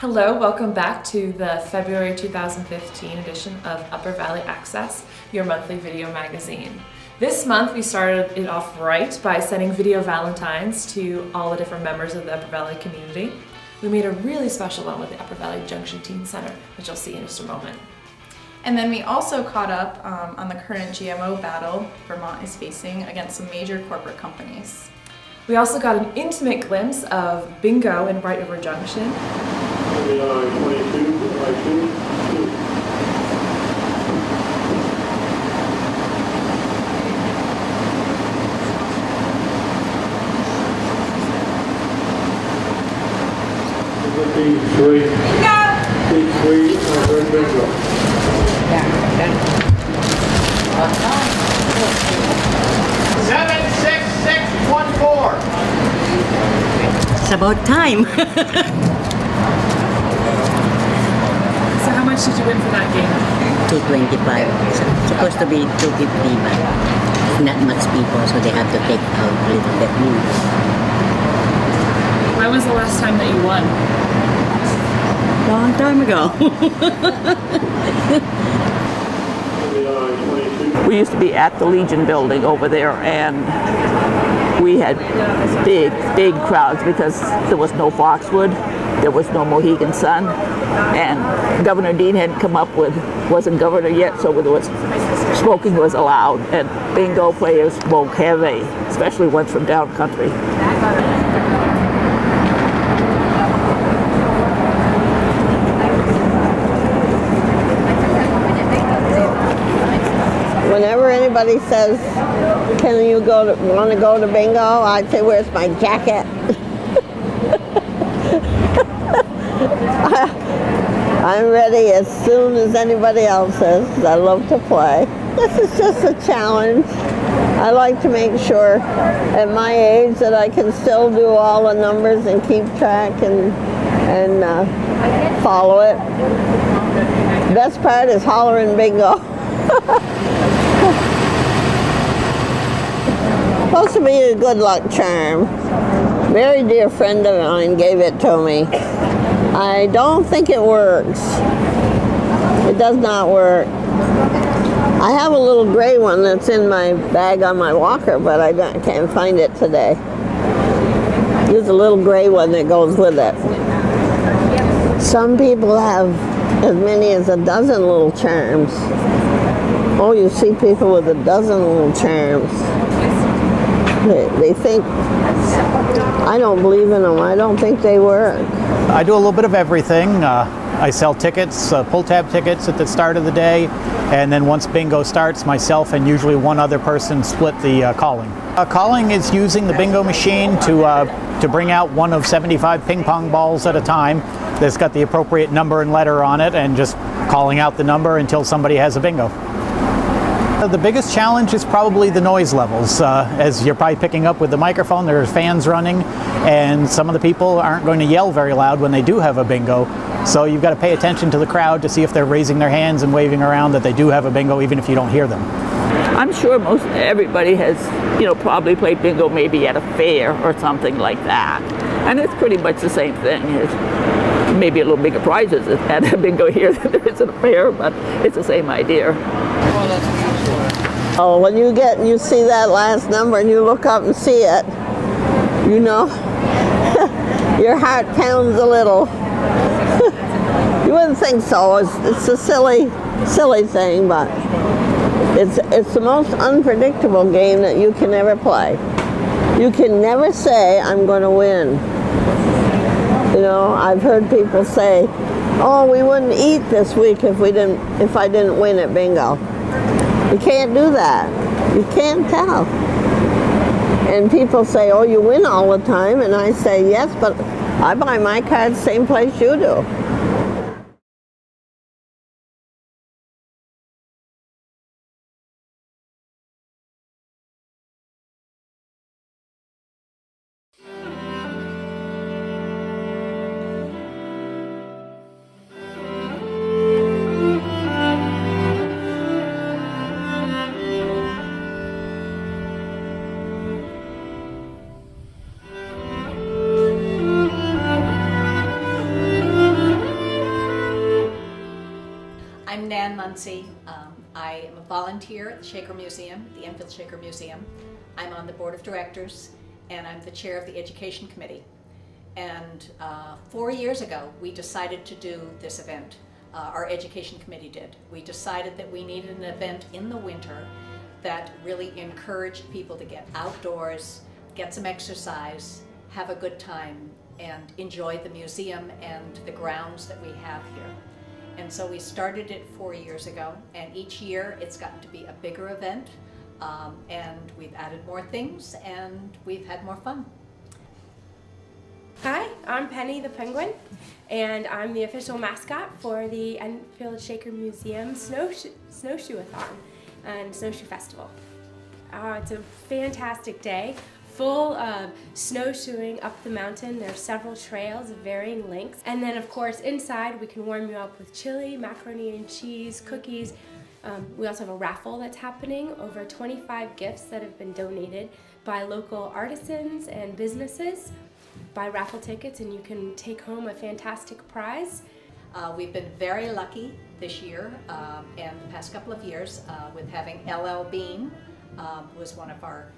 Hello, welcome back to the February 2015 edition of Upper Valley Access, your monthly video magazine. This month we started it off right by sending video valentines to all the different members of the Upper Valley community. We made a really special one with the Upper Valley Junction Teen Center, which you'll see in just a moment. And then we also caught up on the current GMO battle Vermont is facing against some major corporate companies. We also got an intimate glimpse of bingo in Bright River Junction. 22, 22. Three. Three. Bingo. Yeah. 76614. It's about time. So how much did you win for that game? 225. It's supposed to be 250, but not much people, so they have to take out a little bit more. When was the last time that you won? Long time ago. We used to be at the Legion building over there, and we had big crowds because there was no Foxwood, there was no Mohegan Sun, and Governor Dean hadn't come up with, wasn't governor yet, so there was, smoking was allowed, and bingo players smoke heavy, especially ones from down country. Whenever anybody says, "Can you want to go to bingo?" I'd say, "Where's my jacket?" I'm ready as soon as anybody else is. I love to play. This is just a challenge. I like to make sure at my age that I can still do all the numbers and keep track and follow it. Best part is hollering bingo. Supposed to be a good luck charm. Very dear friend of mine gave it to me. I don't think it works. It does not work. I have a little gray one that's in my bag on my walker, but I can't find it today. There's a little gray one that goes with it. Some people have as many as a dozen little charms. Oh, you see people with a dozen little charms. They think, I don't believe in them. I don't think they work. I do a little bit of everything. I sell tickets, pull-tab tickets at the start of the day, and then once bingo starts, myself and usually one other person split the calling. Calling is using the bingo machine to bring out one of 75 ping pong balls at a time that's got the appropriate number and letter on it, and just calling out the number until somebody has a bingo. The biggest challenge is probably the noise levels. As you're probably picking up with the microphone, there are fans running, and some of the people aren't going to yell very loud when they do have a bingo. So you've got to pay attention to the crowd to see if they're raising their hands and waving around that they do have a bingo, even if you don't hear them. I'm sure everybody has, probably played bingo maybe at a fair or something like that. And it's pretty much the same thing. It's maybe a little bigger prizes at a bingo here than there is at a fair, but it's the same idea. Oh, when you see that last number and you look up and see it, your heart pounds a little. You wouldn't think so. It's a silly thing, but it's the most unpredictable game that you can ever play. You can never say, "I'm going to win." I've heard people say, "Oh, we wouldn't eat this week if I didn't win at bingo." You can't do that. You can't tell. And people say, "Oh, you win all the time," and I say, "Yes, but I buy my cards same place you do." I'm Nan Muncy. I am a volunteer at the Shaker Museum, the Enfield Shaker Museum. I'm on the board of directors and I'm the chair of the education committee. And 4 years ago, we decided to do this event. Our education committee did. We decided that we needed an event in the winter that really encouraged people to get outdoors, get some exercise, have a good time, and enjoy the museum and the grounds that we have here. And so we started it 4 years ago, and each year it's gotten to be a bigger event, and we've added more things, and we've had more fun. Hi, I'm Penny the Penguin, and I'm the official mascot for the Enfield Shaker Museum Snowshoe-a-thon and Snowshoe Festival. It's a fantastic day, full of snowshoeing up the mountain. There are several trails of varying lengths. And then of course inside we can warm you up with chili, macaroni and cheese, cookies. We also have a raffle that's happening, over 25 gifts that have been donated by local artisans and businesses. Buy raffle tickets and you can take home a fantastic prize. We've been very lucky this year and the past couple of years with having LL Bean, who is one of our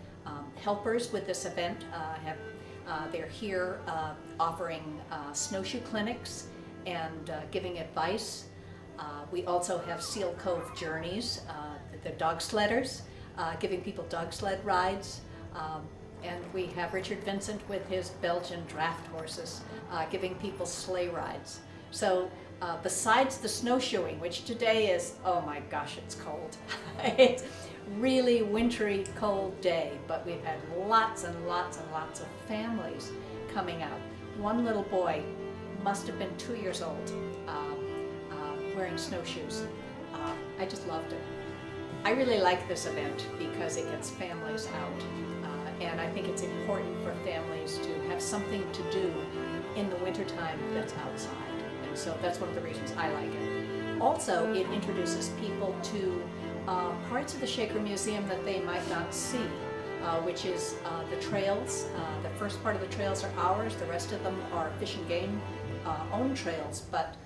helpers with this event. They're here offering snowshoe clinics and giving advice. We also have Seal Cove Journeys, the dog sledders, giving people dog sled rides. And we have Richard Vincent with his Belgian draft horses, giving people sleigh rides. So besides the snowshoeing, which today is, oh my gosh, it's cold. It's really wintry, cold day, but we've had lots and lots and lots of families coming out. One little boy must have been 2 years old, wearing snowshoes. I just loved it. I really like this event because it gets families out. And I think it's important for families to have something to do in the wintertime that's outside. And so that's one of the reasons I like it. Also, it introduces people to parts of the Shaker Museum that they might not see, which is the trails. The first part of the trails are ours, the rest of them are Fish and Game owned trails, but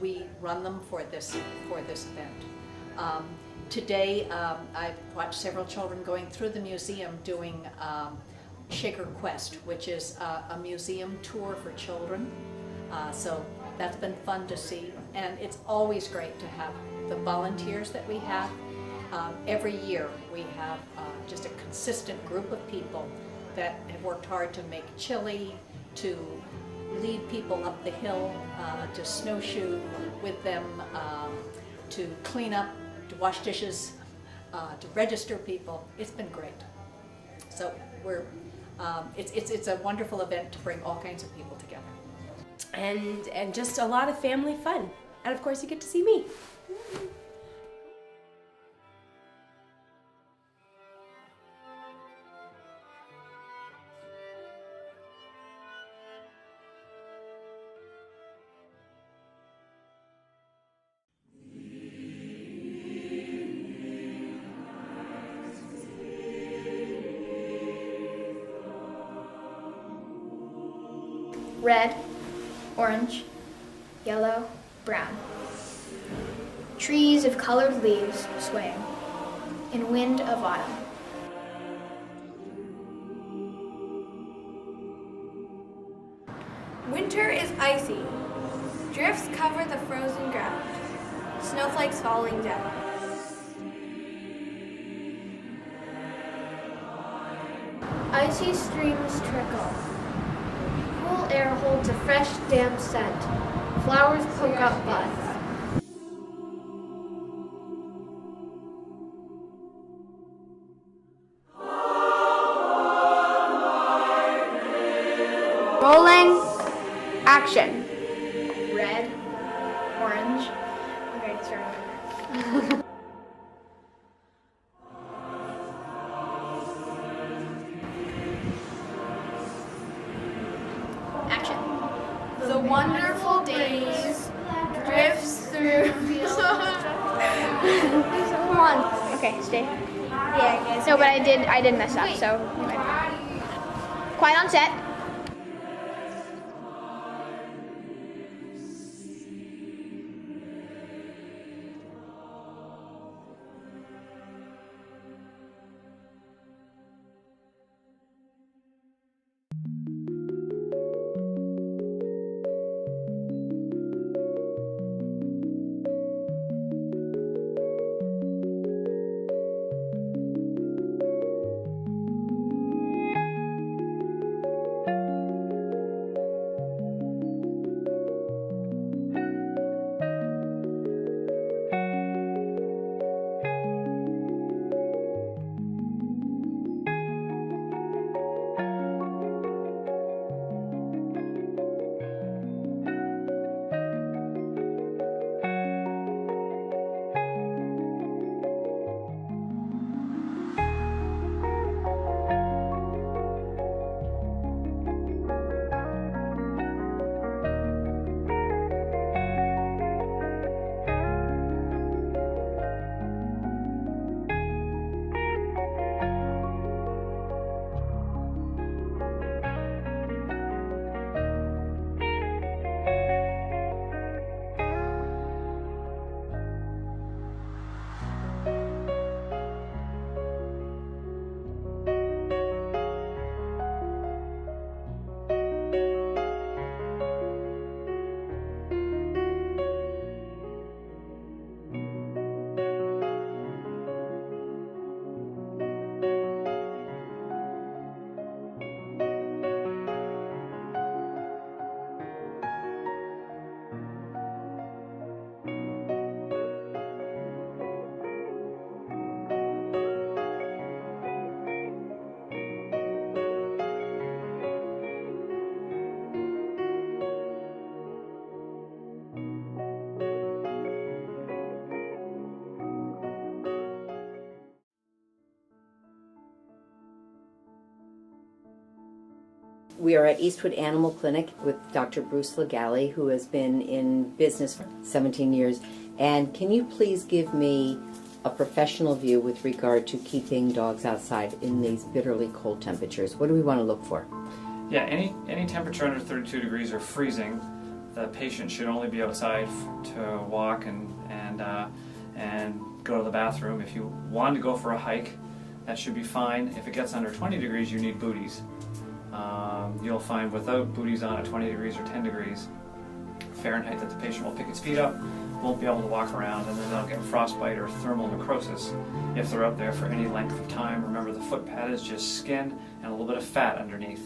we run them for this event. Today, I've watched several children going through the museum doing Shaker Quest, which is a museum tour for children. So that's been fun to see. And it's always great to have the volunteers that we have. Every year we have just a consistent group of people that have worked hard to make chili, to lead people up the hill, to snowshoe with them, to clean up, to wash dishes, to register people. It's been great. So it's a wonderful event to bring all kinds of people together. And just a lot of family fun. And of course you get to see me. Red, orange, yellow, brown. Trees of colored leaves swaying in wind of autumn. Winter is icy. Drifts cover the frozen ground. Snowflakes falling down. Icy streams trickle. Cool air holds a fresh, damp scent. Flowers poke up buds. Rolling. Action. Red, orange. Okay, start. Action. The wonderful days drifts through. Come on. Okay, stay. Yeah, No, but I did mess up, so. Quiet on set. We are at Eastwood Animal Clinic with Dr. Bruce Legale, who has been in business for 17 years. And can you please give me a professional view with regard to keeping dogs outside in these bitterly cold temperatures? What do we want to look for? Yeah, any temperature under 32 degrees or freezing, the patient should only be outside to walk and go to the bathroom. If you want to go for a hike, that should be fine. If it gets under 20 degrees, you need booties. You'll find without booties on at 20 degrees or 10 degrees Fahrenheit that the patient will pick its feet up, won't be able to walk around, and then they'll get frostbite or thermal necrosis if they're out there for any length of time. Remember, the foot pad is just skin and a little bit of fat underneath.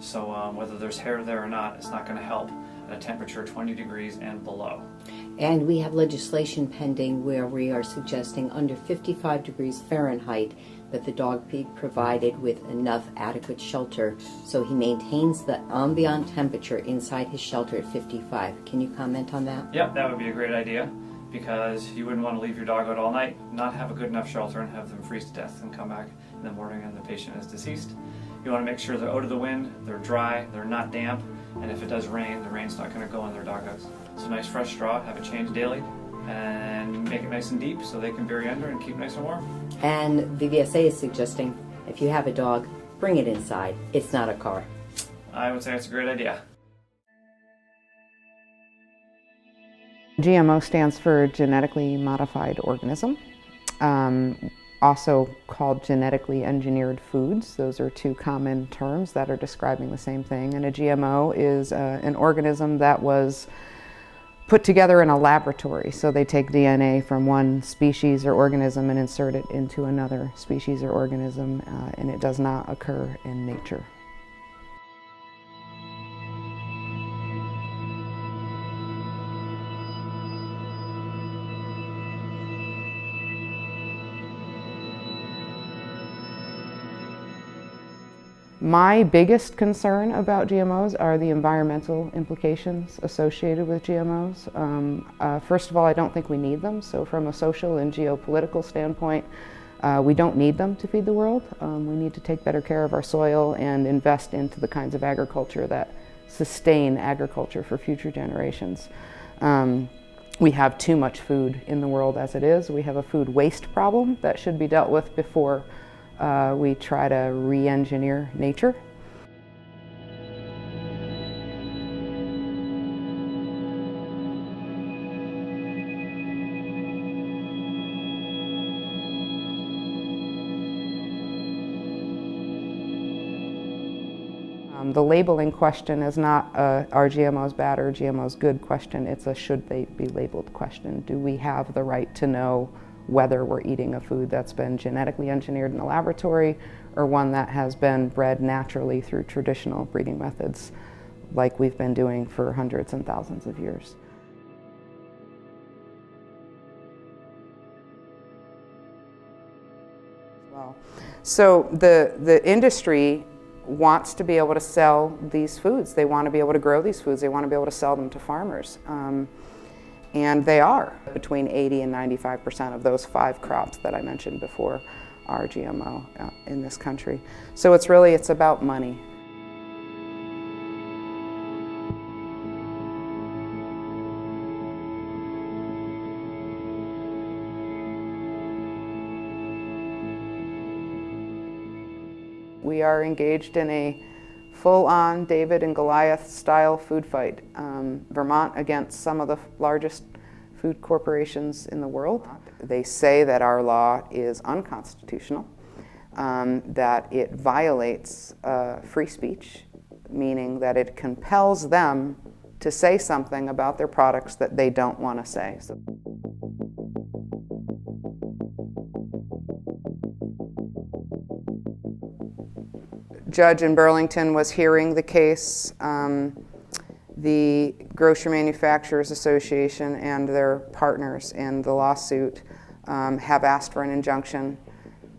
So whether there's hair there or not, it's not going to help at a temperature 20 degrees and below. And we have legislation pending where we are suggesting under 55 degrees Fahrenheit that the dog be provided with enough adequate shelter so he maintains the ambient temperature inside his shelter at 55. Can you comment on that? Yep, that would be a great idea, because you wouldn't want to leave your dog out all night, not have a good enough shelter, and have them freeze to death and come back in the morning and the patient is deceased. You want to make sure they're out of the wind, they're dry, they're not damp, and if it does rain, the rain's not going to go in their doghouse. So nice fresh straw, have it changed daily, and make it nice and deep so they can bury under and keep nice and warm. And VVSA is suggesting if you have a dog, bring it inside. It's not a car. I would say it's a great idea. GMO stands for genetically modified organism, also called genetically engineered foods. Those are two common terms that are describing the same thing. And a GMO is an organism that was put together in a laboratory. So they take DNA from one species or organism and insert it into another species or organism, and it does not occur in nature. My biggest concern about GMOs are the environmental implications associated with GMOs. First of all, I don't think we need them. So from a social and geopolitical standpoint, we don't need them to feed the world. We need to take better care of our soil and invest into the kinds of agriculture that sustain agriculture for future generations. We have too much food in the world as it is. We have a food waste problem that should be dealt with before we try to re-engineer nature. The labeling question is not are GMOs bad or GMOs good question, it's a should they be labeled question. Do we have the right to know whether we're eating a food that's been genetically engineered in a laboratory or one that has been bred naturally through traditional breeding methods like we've been doing for hundreds and thousands of years. So the industry wants to be able to sell these foods. They want to be able to grow these foods. They want to be able to sell them to farmers. And they are. Between 80 and 95% of those 5 crops that I mentioned before are GMO in this country. So it's about money. We are engaged in a full-on David and Goliath style food fight. Vermont against some of the largest food corporations in the world. They say that our law is unconstitutional, that it violates free speech, meaning that it compels them to say something about their products that they don't want to say. Judge in Burlington was hearing the case. The Grocery Manufacturers Association and their partners in the lawsuit have asked for an injunction,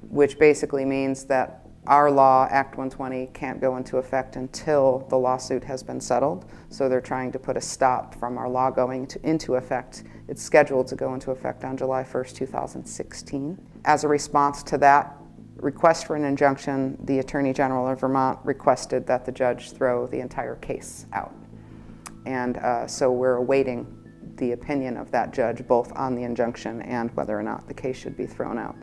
which basically means that our law, Act 120, can't go into effect until the lawsuit has been settled. So they're trying to put a stop from our law going into effect. It's scheduled to go into effect on July 1st, 2016. As a response to that request for an injunction, the Attorney General of Vermont requested that the judge throw the entire case out. And so we're awaiting the opinion of that judge both on the injunction and whether or not the case should be thrown out.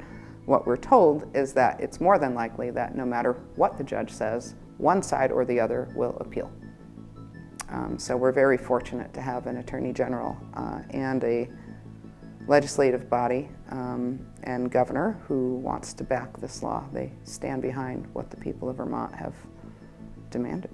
What we're told is that it's more than likely that no matter what the judge says, one side or the other will appeal. So we're very fortunate to have an Attorney General and a legislative body and governor who wants to back this law. They stand behind what the people of Vermont have demanded.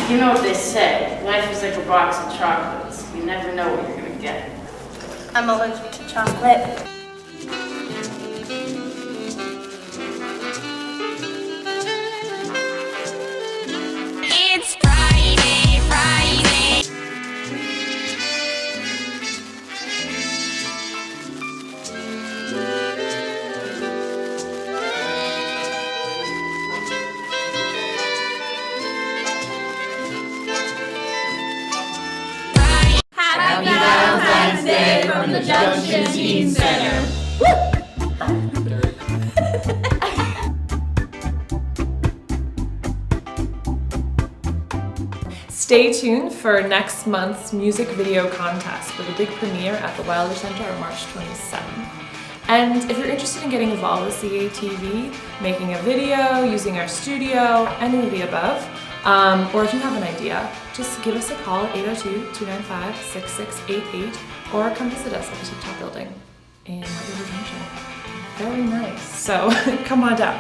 You know what they say, life is like a box of chocolates. You never know what you're gonna get. I'm allergic to chocolate. It's Friday, Friday. Happy Valentine's Day from the Junction Teen Center. Stay tuned for next month's music video contest with a big premiere at the Wilder Center on March 27th. And if you're interested in getting involved with CATV, making a video, using our studio, any of the above, or if you have an idea, just give us a call at 802-295-6688 or come visit us at the Tip Top Building in White River Junction. Very nice. So come on down.